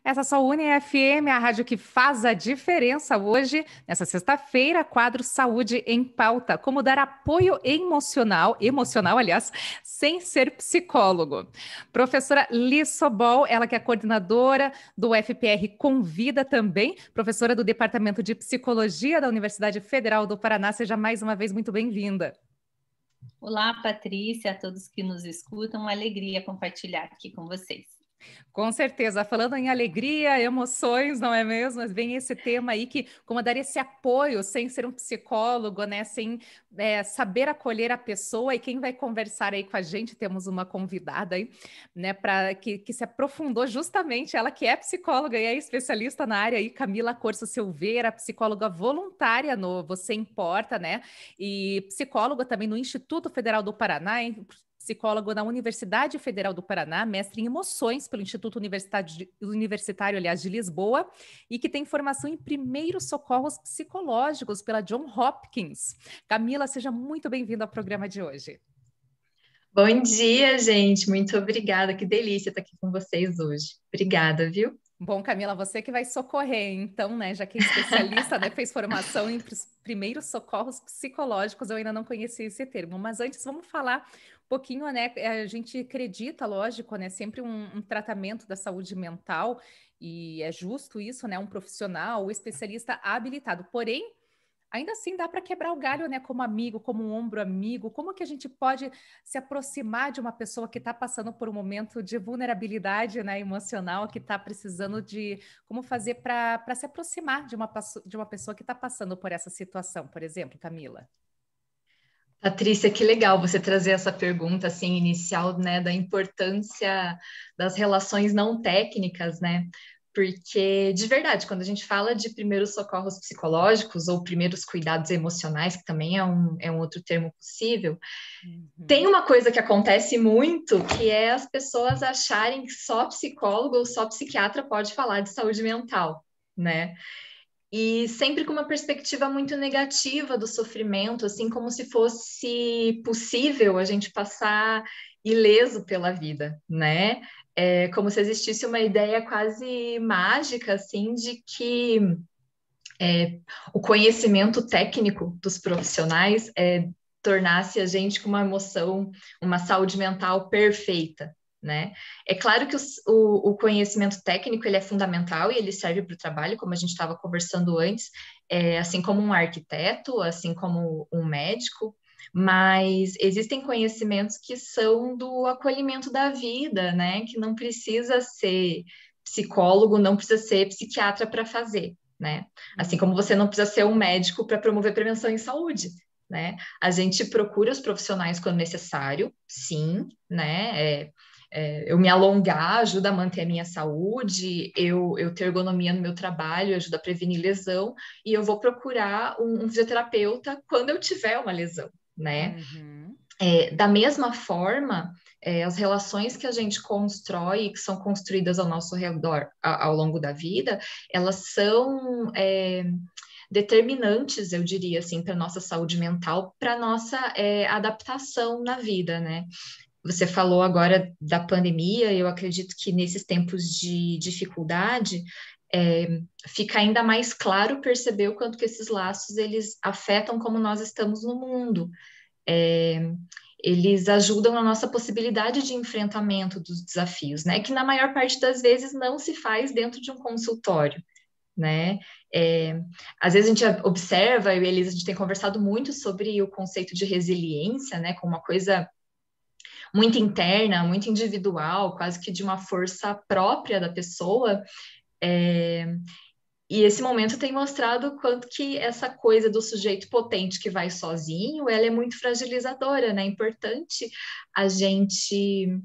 Essa só Une FM, a rádio que faz a diferença hoje, nessa sexta-feira, quadro Saúde em Pauta. Como dar apoio emocional, aliás, sem ser psicólogo. Professora Liz Sobol, ela que é coordenadora do FPR Convida também, professora do Departamento de Psicologia da Universidade Federal do Paraná. Seja mais uma vez muito bem-vinda. Olá, Patrícia, a todos que nos escutam, uma alegria compartilhar aqui com vocês. Com certeza, falando em alegria, emoções, não é mesmo? Mas vem esse tema aí que como dar esse apoio sem ser um psicólogo, né? Sem saber acolher a pessoa. E quem vai conversar aí com a gente, temos uma convidada aí, né? Que se aprofundou justamente, ela que é psicóloga e é especialista na área aí, Camila Corso Silveira, psicóloga voluntária no Você Importa, né? E psicóloga também no Instituto Federal do Paraná, hein? Psicólogo na Universidade Federal do Paraná, mestre em emoções pelo Instituto Universitário, aliás, de Lisboa, e que tem formação em primeiros socorros psicológicos pela Johns Hopkins. Camila, seja muito bem-vinda ao programa de hoje. Bom dia, gente. Muito obrigada. Que delícia estar aqui com vocês hoje. Obrigada, viu? Bom, Camila, você que vai socorrer, então, né? Já que é especialista, né, fez formação em primeiros socorros psicológicos, eu ainda não conhecia esse termo. Mas antes, vamos falar um pouquinho, né? A gente acredita, lógico, né? Sempre um tratamento da saúde mental, e é justo isso, né? Um profissional, um especialista habilitado. Porém, ainda assim dá para quebrar o galho, né? Como amigo, como um ombro amigo. Como que a gente pode se aproximar de uma pessoa que está passando por um momento de vulnerabilidade, né, emocional, que está precisando de como fazer para se aproximar de uma pessoa que está passando por essa situação, por exemplo, Camila? Patrícia, que legal você trazer essa pergunta assim inicial, né, da importância das relações não técnicas, né? Porque, de verdade, quando a gente fala de primeiros socorros psicológicos ou primeiros cuidados emocionais, que também é um outro termo possível, tem uma coisa que acontece muito, que é as pessoas acharem que só psicólogo ou só psiquiatra pode falar de saúde mental, né? E sempre com uma perspectiva muito negativa do sofrimento, assim como se fosse possível a gente passar ileso pela vida, né? É como se existisse uma ideia quase mágica, assim, de que o conhecimento técnico dos profissionais tornasse a gente com uma emoção, uma saúde mental perfeita, né? É claro que o conhecimento técnico ele é fundamental e ele serve para o trabalho, como a gente estava conversando antes, assim como um arquiteto, assim como um médico, mas existem conhecimentos que são do acolhimento da vida, né? Que não precisa ser psicólogo, não precisa ser psiquiatra para fazer, né? Assim como você não precisa ser um médico para promover prevenção em saúde, né? A gente procura os profissionais quando necessário, sim, né? Eu me alongar ajuda a manter a minha saúde, eu ter ergonomia no meu trabalho ajuda a prevenir lesão, e eu vou procurar um fisioterapeuta quando eu tiver uma lesão, né? Uhum. Da mesma forma, as relações que a gente constrói, que são construídas ao nosso redor ao longo da vida, elas são determinantes, eu diria assim, para a nossa saúde mental, para a nossa adaptação na vida, né? Você falou agora da pandemia, eu acredito que nesses tempos de dificuldade, fica ainda mais claro perceber o quanto que esses laços, eles afetam como nós estamos no mundo. Eles ajudam na nossa possibilidade de enfrentamento dos desafios, né? Que na maior parte das vezes não se faz dentro de um consultório, né? Às vezes a gente observa, eu e a Elisa, a gente tem conversado muito sobre o conceito de resiliência, né? Como uma coisa muito interna, muito individual, quase que de uma força própria da pessoa. E esse momento tem mostrado o quanto que essa coisa do sujeito potente que vai sozinho, ela é muito fragilizadora, né? É importante a gente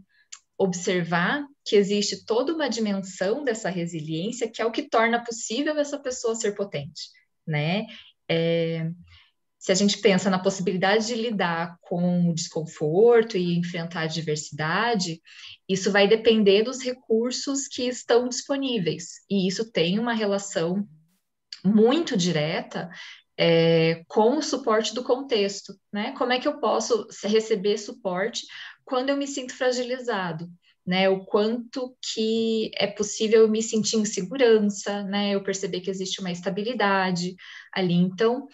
observar que existe toda uma dimensão dessa resiliência que é o que torna possível essa pessoa ser potente, né? Se a gente pensa na possibilidade de lidar com o desconforto e enfrentar a adversidade, isso vai depender dos recursos que estão disponíveis. E isso tem uma relação muito direta com o suporte do contexto, né? Como é que eu posso receber suporte quando eu me sinto fragilizado? né? O quanto que é possível eu me sentir em segurança, né? Eu perceber que existe uma estabilidade ali. Então,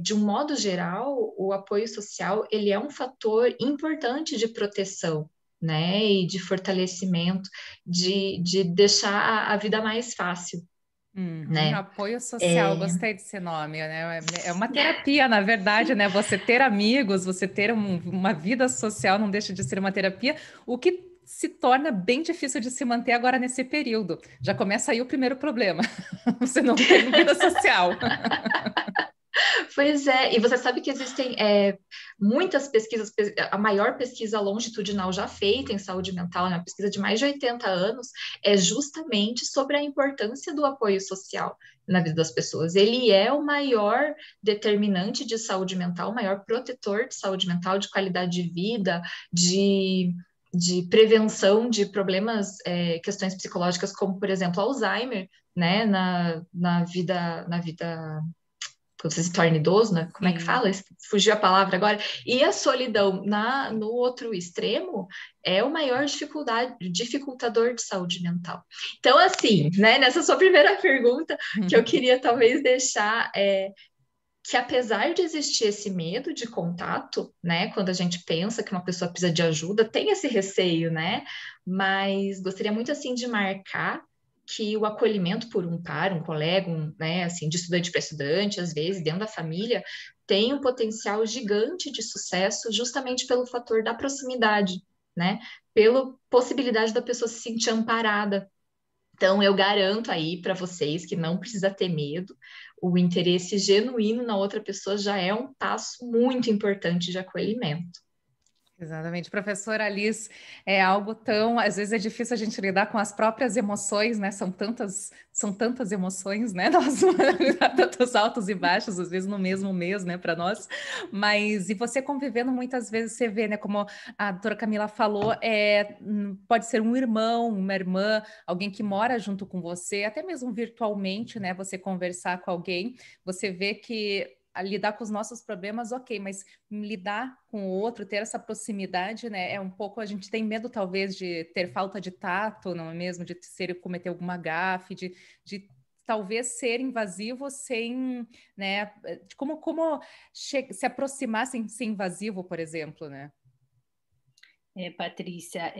de um modo geral, o apoio social, ele é um fator importante de proteção, né? E de fortalecimento, de deixar a vida mais fácil, Uhum, né? apoio social, É, gostei desse nome, né? É uma terapia, na verdade, né? Você ter amigos, você ter uma vida social não deixa de ser uma terapia, o que se torna bem difícil de se manter agora nesse período. Já começa aí o primeiro problema. Você não tem vida social. Pois é, e você sabe que existem muitas pesquisas, a maior pesquisa longitudinal já feita em saúde mental, né, uma pesquisa de mais de 80 anos, é justamente sobre a importância do apoio social na vida das pessoas. Ele é o maior determinante de saúde mental, o maior protetor de saúde mental, de qualidade de vida, de prevenção de problemas, questões psicológicas, como, por exemplo, Alzheimer, né, na vida quando você se torna idoso, né? Como é que Sim. fala? Fugiu a palavra agora. E a solidão no outro extremo é o maior dificultador de saúde mental. Então, assim, né, nessa sua primeira pergunta, que eu queria talvez deixar que apesar de existir esse medo de contato, né, quando a gente pensa que uma pessoa precisa de ajuda, tem esse receio, né? Mas gostaria muito assim de marcar que o acolhimento por um par, um colega, né, assim, de estudante para estudante, às vezes dentro da família, tem um potencial gigante de sucesso justamente pelo fator da proximidade, né? Pela possibilidade da pessoa se sentir amparada. Então, eu garanto aí para vocês que não precisa ter medo, o interesse genuíno na outra pessoa já é um passo muito importante de acolhimento. Exatamente. Professora Alice, é algo tão, às vezes é difícil a gente lidar com as próprias emoções, né? São tantas emoções, né? Nós, tantos altos e baixos, às vezes no mesmo mês, né, para nós. Mas e você convivendo muitas vezes, você vê, né, como a doutora Camila falou, pode ser um irmão, uma irmã, alguém que mora junto com você, até mesmo virtualmente, né? Você conversar com alguém, você vê que a lidar com os nossos problemas, ok, mas lidar com o outro, ter essa proximidade, né? É um pouco, a gente tem medo, talvez, de ter falta de tato, não é mesmo? De cometer alguma gafe, de talvez ser invasivo sem, né? Como se aproximar sem ser invasivo, por exemplo, né? Patrícia,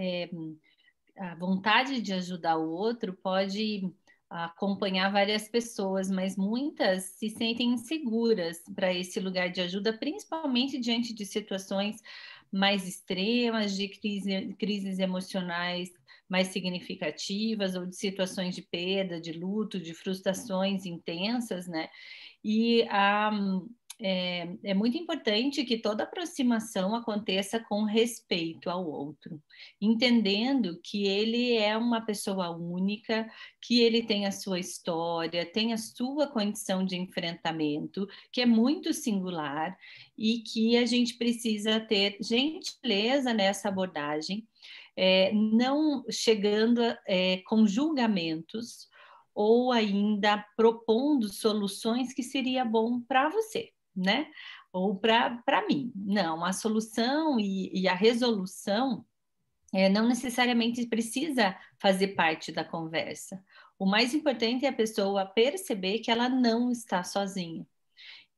a vontade de ajudar o outro pode acompanhar várias pessoas, mas muitas se sentem inseguras para esse lugar de ajuda, principalmente diante de situações mais extremas, de crises emocionais mais significativas, ou de situações de perda, de luto, de frustrações intensas, né? E é muito importante que toda aproximação aconteça com respeito ao outro, entendendo que ele é uma pessoa única, que ele tem a sua história, tem a sua condição de enfrentamento, que é muito singular e que a gente precisa ter gentileza nessa abordagem, não chegando com julgamentos ou ainda propondo soluções que seria bom para você, né? Ou para mim. Não, a solução e a resolução não necessariamente precisa fazer parte da conversa. O mais importante é a pessoa perceber que ela não está sozinha.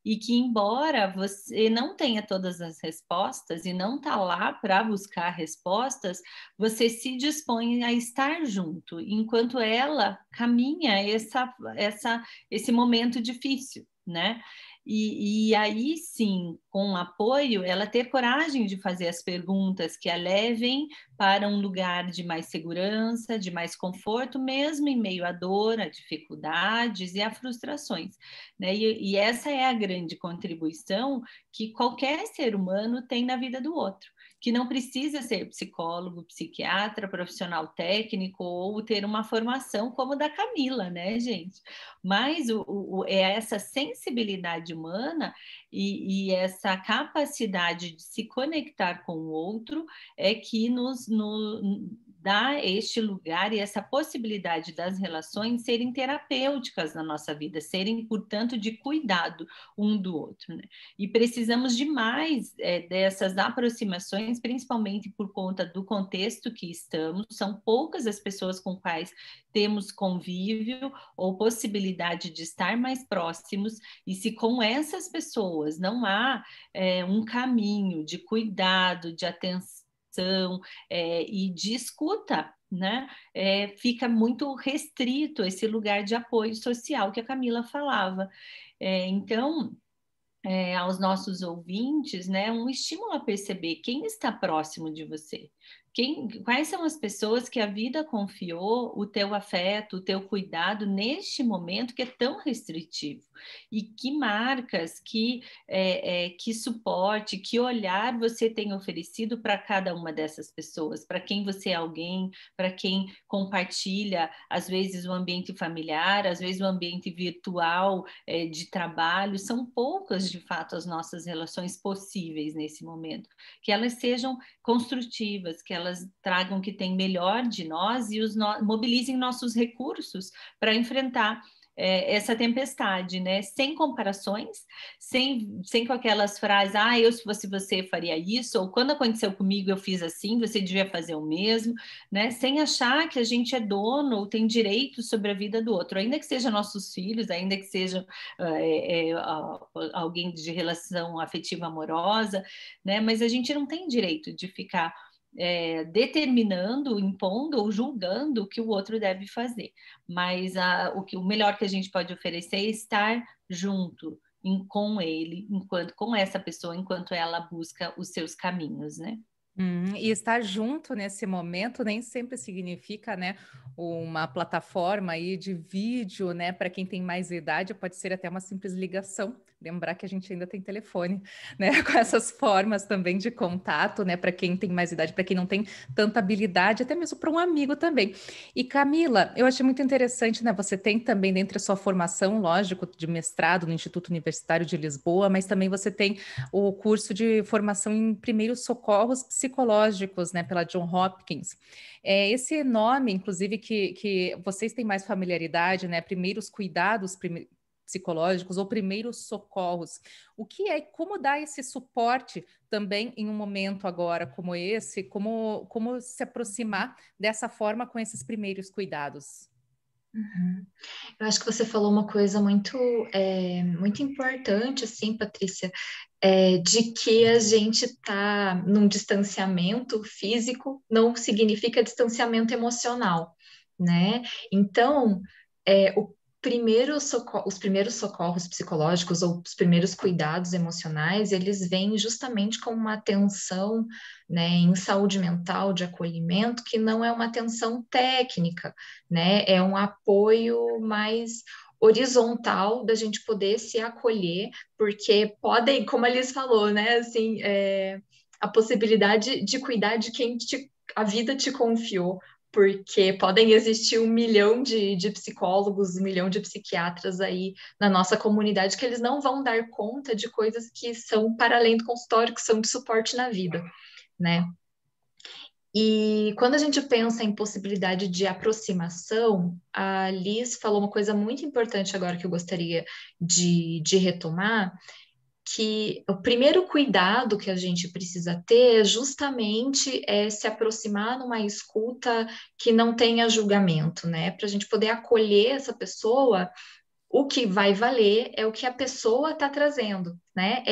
E que, embora você não tenha todas as respostas e não está lá para buscar respostas, você se dispõe a estar junto, enquanto ela caminha esse momento difícil, né? E aí sim, com apoio, ela ter coragem de fazer as perguntas que a levem para um lugar de mais segurança, de mais conforto, mesmo em meio à dor, a dificuldades e a frustrações, né? E essa é a grande contribuição que qualquer ser humano tem na vida do outro, que não precisa ser psicólogo, psiquiatra, profissional técnico ou ter uma formação como da Camila, né, gente? Mas é essa sensibilidade humana e essa capacidade de se conectar com o outro é que dá este lugar e essa possibilidade das relações serem terapêuticas na nossa vida, serem, portanto, de cuidado um do outro, né? E precisamos demais dessas aproximações, principalmente por conta do contexto que estamos. São poucas as pessoas com quais temos convívio ou possibilidade de estar mais próximos, e se com essas pessoas não há um caminho de cuidado, de atenção e de escuta, né? Fica muito restrito esse lugar de apoio social que a Camila falava. Então, aos nossos ouvintes, né, um estímulo a perceber quem está próximo de você. Quais são as pessoas que a vida confiou o teu afeto, o teu cuidado neste momento que é tão restritivo? E que marcas, que suporte, que olhar você tem oferecido para cada uma dessas pessoas? Para quem você é alguém, para quem compartilha, às vezes, o ambiente familiar, às vezes o ambiente virtual de trabalho. São poucas, de fato, as nossas relações possíveis nesse momento. Que elas sejam construtivas, que elas tragam o que tem melhor de nós e mobilizem nossos recursos para enfrentar essa tempestade, né? Sem comparações, sem com aquelas frases, eu se fosse você faria isso, ou quando aconteceu comigo eu fiz assim, você devia fazer o mesmo, né? Sem achar que a gente é dono ou tem direito sobre a vida do outro, ainda que sejam nossos filhos, ainda que seja alguém de relação afetiva amorosa, né? Mas a gente não tem direito de ficar determinando, impondo ou julgando o que o outro deve fazer. Mas o melhor que a gente pode oferecer é estar junto com ele, com essa pessoa, enquanto ela busca os seus caminhos, né? E estar junto nesse momento nem sempre significa, né, uma plataforma aí de vídeo, né, para quem tem mais idade, pode ser até uma simples ligação. Lembrar que a gente ainda tem telefone, né, com essas formas também de contato, né, para quem tem mais idade, para quem não tem tanta habilidade, até mesmo para um amigo também. E Camila, eu achei muito interessante, né, você tem também dentro da sua formação, lógico, de mestrado no Instituto Universitário de Lisboa, mas também você tem o curso de formação em primeiros socorros psicológicos, né, pela Johns Hopkins. Esse nome, inclusive, que vocês têm mais familiaridade, né, primeiros cuidados psicológicos ou primeiros socorros. O que é e como dar esse suporte também em um momento agora como esse, como se aproximar dessa forma com esses primeiros cuidados? Uhum. Eu acho que você falou uma coisa muito importante, assim, Patrícia, de que a gente está num distanciamento físico, não significa distanciamento emocional, né? Então, os primeiros socorros psicológicos ou os primeiros cuidados emocionais, eles vêm justamente com uma atenção, né, em saúde mental, de acolhimento, que não é uma atenção técnica, né? É um apoio mais horizontal da gente poder se acolher, porque podem, como a Liz falou, né, assim, a possibilidade de cuidar de quem a vida te confiou, porque podem existir 1 milhão de psicólogos, 1 milhão de psiquiatras aí na nossa comunidade que eles não vão dar conta de coisas que são para além do consultório, que são de suporte na vida, né? E quando a gente pensa em possibilidade de aproximação, a Liz falou uma coisa muito importante agora que eu gostaria de retomar, que o primeiro cuidado que a gente precisa ter é justamente se aproximar numa escuta que não tenha julgamento, né? Para a gente poder acolher essa pessoa, o que vai valer é o que a pessoa está trazendo, né?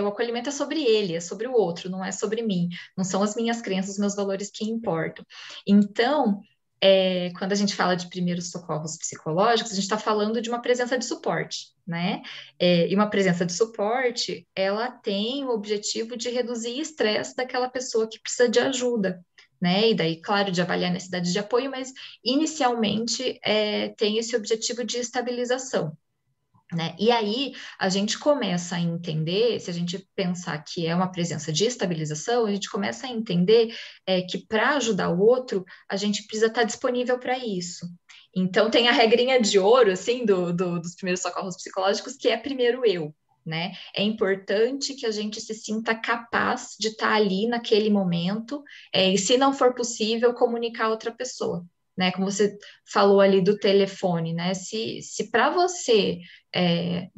O acolhimento é sobre ele, é sobre o outro, não é sobre mim. Não são as minhas crenças, os meus valores que importam. Então, quando a gente fala de primeiros socorros psicológicos, a gente está falando de uma presença de suporte, né? E uma presença de suporte, ela tem o objetivo de reduzir o estresse daquela pessoa que precisa de ajuda, né? E daí, claro, de avaliar a necessidade de apoio, mas inicialmente tem esse objetivo de estabilização. Né? E aí a gente começa a entender, se a gente pensar que é uma presença de estabilização, a gente começa a entender que para ajudar o outro, a gente precisa estar disponível para isso. Então tem a regrinha de ouro, assim, dos primeiros socorros psicológicos, que é primeiro eu. né? É importante que a gente se sinta capaz de estar ali naquele momento, e se não for possível, comunicar a outra pessoa, né? Como você falou ali do telefone, né? Se para você,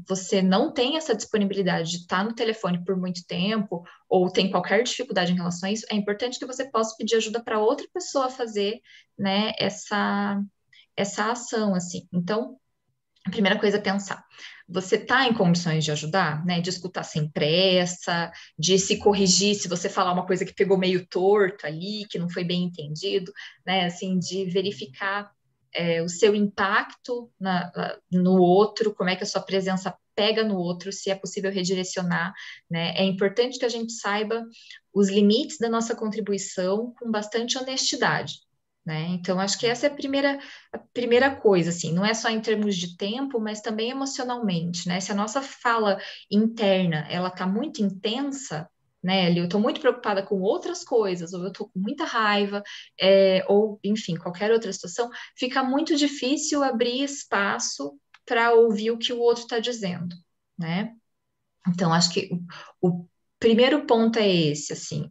você não tem essa disponibilidade de estar no telefone por muito tempo, ou tem qualquer dificuldade em relação a isso, é importante que você possa pedir ajuda para outra pessoa fazer, né, essa ação, assim. Então, a primeira coisa é pensar, você está em condições de ajudar, né? De escutar sem pressa, de se corrigir se você falar uma coisa que pegou meio torto ali, que não foi bem entendido, né? Assim, de verificar o seu impacto no outro, como é que a sua presença pega no outro, se é possível redirecionar, né? É importante que a gente saiba os limites da nossa contribuição com bastante honestidade, né? Então, acho que essa é a primeira coisa, assim, não é só em termos de tempo, mas também emocionalmente, né? Se a nossa fala interna, ela tá muito intensa, né, eu estou muito preocupada com outras coisas, ou eu estou com muita raiva, ou, enfim, qualquer outra situação, fica muito difícil abrir espaço para ouvir o que o outro está dizendo, né? Então, acho que o primeiro ponto é esse, assim,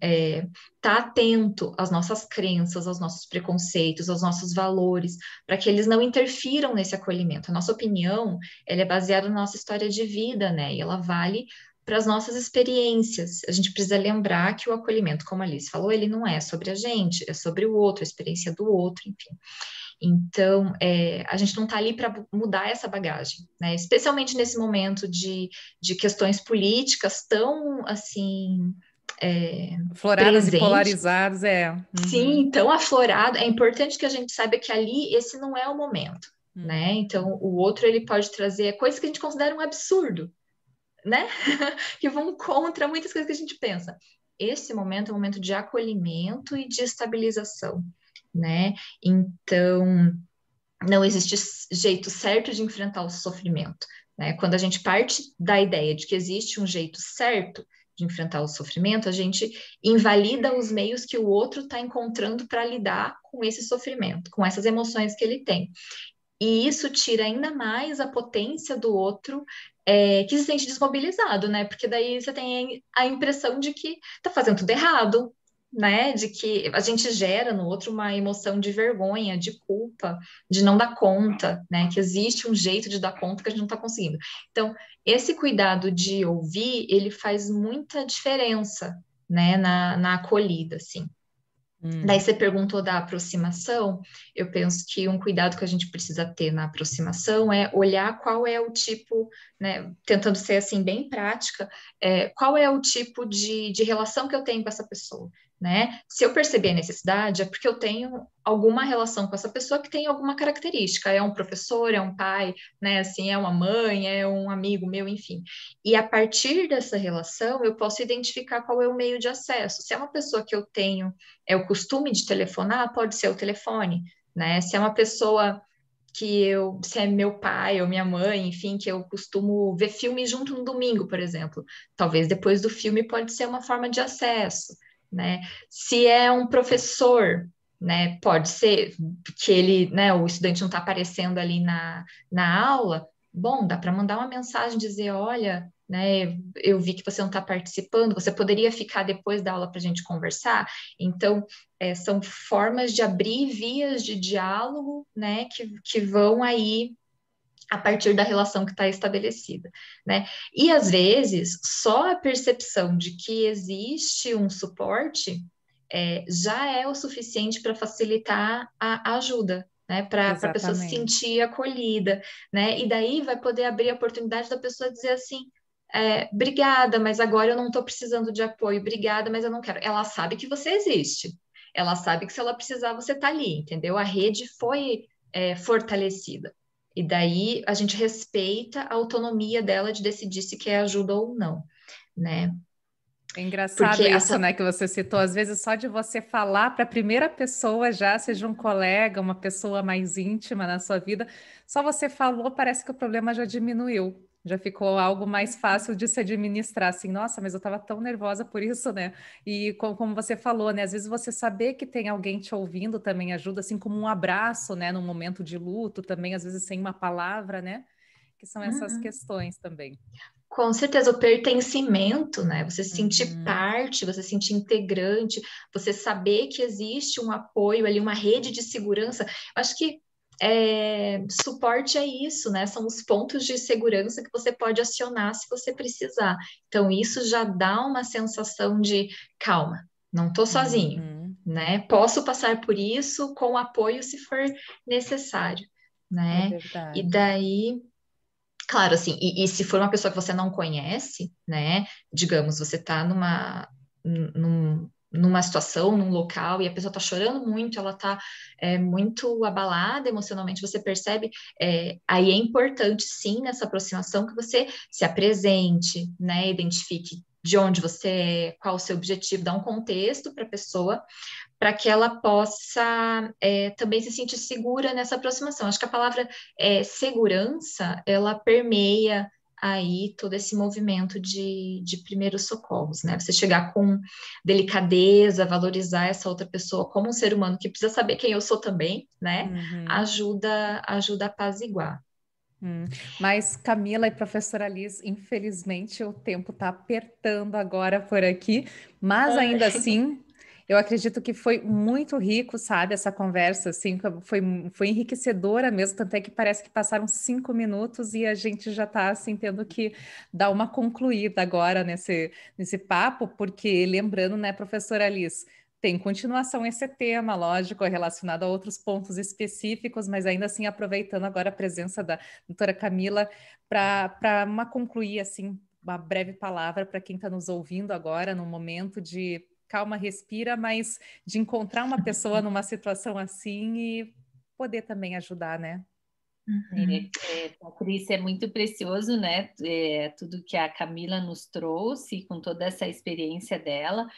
tá atento às nossas crenças, aos nossos preconceitos, aos nossos valores, para que eles não interfiram nesse acolhimento. A nossa opinião, ela é baseada na nossa história de vida, né? E ela vale para as nossas experiências. A gente precisa lembrar que o acolhimento, como a Alice falou, ele não é sobre a gente, é sobre o outro, a experiência do outro, enfim. Então, a gente não está ali para mudar essa bagagem, né? Especialmente nesse momento de questões políticas tão, assim, Floradas e presentes, polarizadas, sim, tão aflorado. É importante que a gente saiba que ali esse não é o momento, né? Então, o outro, ele pode trazer coisas que a gente considera um absurdo, né? Que vão contra muitas coisas que a gente pensa. Esse momento é um momento de acolhimento e de estabilização, né? Então, não existe jeito certo de enfrentar o sofrimento, né? Quando a gente parte da ideia de que existe um jeito certo de enfrentar o sofrimento, a gente invalida os meios que o outro está encontrando para lidar com esse sofrimento, com essas emoções que ele tem. E isso tira ainda mais a potência do outro, que se sente desmobilizado, né? Porque daí você tem a impressão de que tá fazendo tudo errado, né? De que a gente gera no outro uma emoção de vergonha, de culpa, de não dar conta, né? Que existe um jeito de dar conta que a gente não está conseguindo. Então, esse cuidado de ouvir, ele faz muita diferença, né? Na acolhida, assim. Daí você perguntou da aproximação, eu penso que um cuidado que a gente precisa ter na aproximação é olhar qual é o tipo, né, tentando ser assim bem prática, qual é o tipo de relação que eu tenho com essa pessoa, né? Se eu perceber a necessidade, é porque eu tenho alguma relação com essa pessoa que tem alguma característica, é um professor, é um pai, né, assim, é uma mãe, é um amigo meu, enfim. E a partir dessa relação, eu posso identificar qual é o meio de acesso. Se é uma pessoa que eu tenho o costume de telefonar, pode ser o telefone, né? Se é uma pessoa se é meu pai ou minha mãe, enfim, que eu costumo ver filme junto no domingo, por exemplo, talvez depois do filme pode ser uma forma de acesso, né? Se é um professor, né, pode ser que ele, né, o estudante não está aparecendo ali na aula, bom, dá para mandar uma mensagem, dizer, olha, né, eu vi que você não está participando, você poderia ficar depois da aula para a gente conversar? Então, são formas de abrir vias de diálogo, né, que vão aí a partir da relação que está estabelecida, né? E às vezes só a percepção de que existe um suporte já é o suficiente para facilitar a ajuda, né? Para a pessoa se Exatamente. sentir acolhida, né? E daí vai poder abrir a oportunidade da pessoa dizer assim: obrigada, mas agora eu não estou precisando de apoio, obrigada, mas eu não quero. Ela sabe que você existe, ela sabe que se ela precisar, você está ali, entendeu? A rede foi fortalecida. E daí a gente respeita a autonomia dela de decidir se quer ajuda ou não, né? É engraçado Porque isso, essa. né, que você citou. Às vezes, só de você falar para a primeira pessoa, já seja um colega, uma pessoa mais íntima na sua vida, só você falou, parece que o problema já diminuiu. Já ficou algo mais fácil de se administrar, assim, nossa, mas eu estava tão nervosa por isso, né? E como você falou, né? Às vezes você saber que tem alguém te ouvindo também ajuda, assim como um abraço, né? Num momento de luto também, às vezes sem uma palavra, né? Que são essas questões também. Com certeza, o pertencimento, né? Você se sentir parte, você se sentir integrante, você saber que existe um apoio ali, uma rede de segurança. Acho que suporte é isso, né? São os pontos de segurança que você pode acionar se você precisar. Então, isso já dá uma sensação de calma, não estou sozinho, né? Posso passar por isso com apoio se for necessário, É né? E verdade. daí, claro, assim, e se for uma pessoa que você não conhece, né? Digamos, você está numa situação, num local, e a pessoa está chorando muito, ela está muito abalada emocionalmente, você percebe, aí é importante, sim, nessa aproximação, que você se apresente, né? Identifique de onde você é, qual o seu objetivo, dá um contexto para a pessoa, para que ela possa também se sentir segura nessa aproximação. Acho que a palavra segurança, ela permeia aí todo esse movimento de primeiros socorros, né? Você chegar com delicadeza, valorizar essa outra pessoa como um ser humano que precisa saber quem eu sou também, né? Ajuda a apaziguar. Mas Camila e professora Liz, infelizmente o tempo está apertando agora por aqui, mas ainda assim, eu acredito que foi muito rico, sabe, essa conversa, assim, foi enriquecedora mesmo, tanto é que parece que passaram 5 minutos e a gente já está, assim, tendo que dar uma concluída agora nesse papo, porque lembrando, né, professora Liz, tem continuação esse tema, lógico, relacionado a outros pontos específicos, mas ainda assim aproveitando agora a presença da doutora Camila para concluir assim uma breve palavra para quem está nos ouvindo agora no momento de calma, respira, mas de encontrar uma pessoa numa situação assim e poder também ajudar, né? Patrícia, é muito precioso, né? Tudo que a Camila nos trouxe com toda essa experiência dela.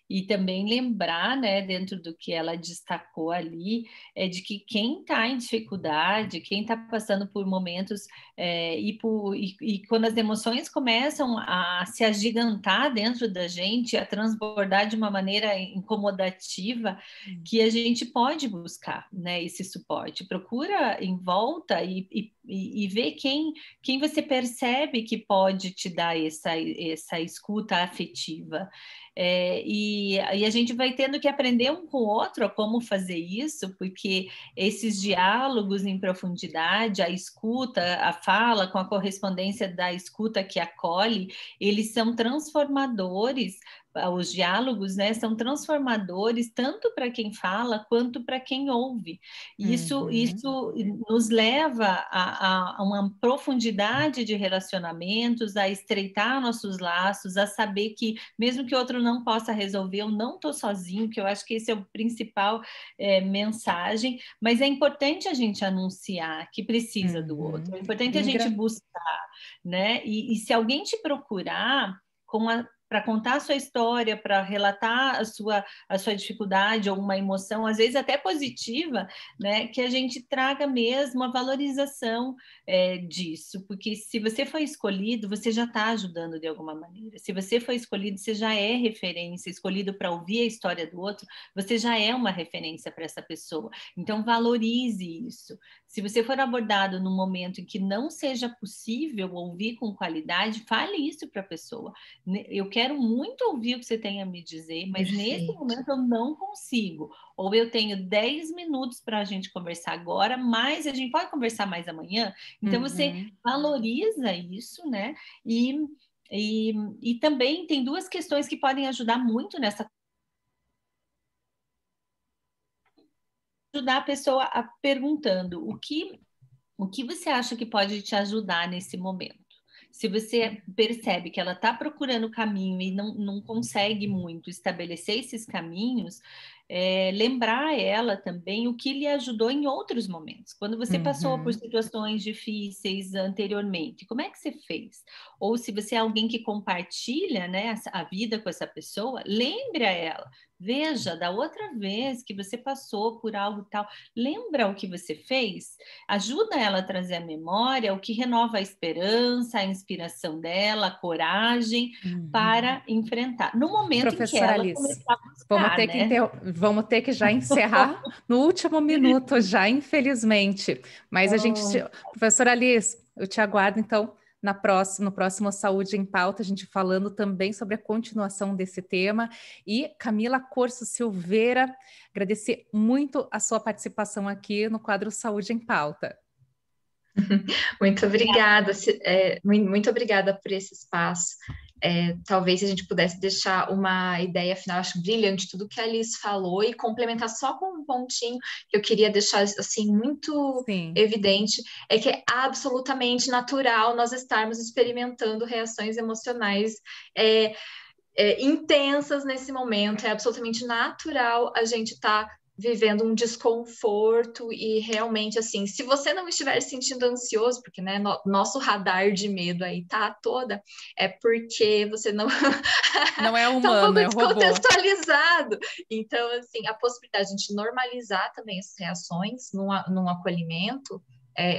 E também lembrar, né, dentro do que ela destacou ali, de que quem está em dificuldade, quem está passando por momentos, e quando as emoções começam a se agigantar dentro da gente, a transbordar de uma maneira incomodativa, que a gente pode buscar, né, esse suporte. Procura em volta e ver quem você percebe que pode te dar essa escuta afetiva. E a gente vai tendo que aprender um com o outro a como fazer isso, porque esses diálogos em profundidade, a escuta, a fala com a correspondência da escuta que acolhe, eles são transformadores. Os diálogos, né, são transformadores tanto para quem fala quanto para quem ouve. Isso nos leva a uma profundidade de relacionamentos, a estreitar nossos laços, a saber que mesmo que o outro não possa resolver, eu não estou sozinho, que eu acho que esse é o principal mensagem, mas é importante a gente anunciar que precisa do outro, é importante a gente buscar, né? E se alguém te procurar para contar a sua história, para relatar a sua dificuldade ou uma emoção, às vezes até positiva, né? Que a gente traga mesmo a valorização disso, porque se você foi escolhido, você já está ajudando de alguma maneira. Se você foi escolhido, você já é referência, escolhido para ouvir a história do outro, você já é uma referência para essa pessoa. Então, valorize isso. Se você for abordado num momento em que não seja possível ouvir com qualidade, fale isso para a pessoa. Eu quero muito ouvir o que você tem a me dizer, mas nesse momento eu não consigo. Ou eu tenho 10 minutos para a gente conversar agora, mas a gente pode conversar mais amanhã. Então, você valoriza isso, né? E também tem duas questões que podem ajudar muito nessa. Ajudar a pessoa perguntando o que você acha que pode te ajudar nesse momento. Se você percebe que ela está procurando caminho e não consegue muito estabelecer esses caminhos, lembrar ela também o que lhe ajudou em outros momentos. Quando você passou por situações difíceis anteriormente, como é que você fez? Ou se você é alguém que compartilha, né, a vida com essa pessoa, lembre a ela. Veja, da outra vez que você passou por algo tal, lembra o que você fez? Ajuda ela a trazer a memória, o que renova a esperança, a inspiração dela, a coragem para enfrentar. No momento em que ela começar a buscar, vamos ter que já encerrar no último minuto já, infelizmente. Mas a gente, professora Liz, Eu te aguardo, então, no próximo Saúde em Pauta, a gente falando também sobre a continuação desse tema. E Camila Corso Silveira, agradecer muito a sua participação aqui no quadro Saúde em Pauta. Muito obrigada, muito obrigada por esse espaço. Talvez a gente pudesse deixar uma ideia final, acho brilhante tudo que a Alice falou, e complementar só com um pontinho que eu queria deixar assim muito Sim. evidente, é que é absolutamente natural nós estarmos experimentando reações emocionais intensas nesse momento, é absolutamente natural a gente estar vivendo um desconforto e realmente assim, se você não estiver se sentindo ansioso, porque né, nosso radar de medo aí tá toda, é porque você não não é humano, tá um pouco é descontextualizado. Então, assim, a possibilidade de a gente normalizar também essas reações num acolhimento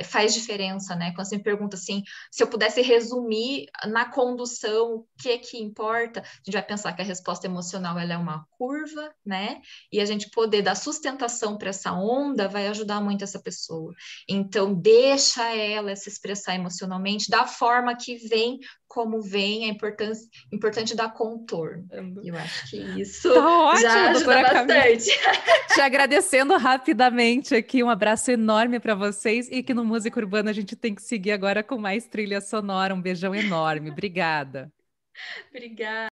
faz diferença, né? Quando você me pergunta assim, se eu pudesse resumir na condução o que importa, a gente vai pensar que a resposta emocional ela é uma curva, né? E a gente poder dar sustentação para essa onda vai ajudar muito essa pessoa. Então, deixa ela se expressar emocionalmente da forma que vem, como vem, é importante dar contorno. Eu acho que isso tá ótimo, já ajuda bastante. Te agradecendo rapidamente aqui, um abraço enorme para vocês e que no Música Urbana a gente tem que seguir agora com mais trilha sonora. Um beijão enorme. Obrigada. Obrigada.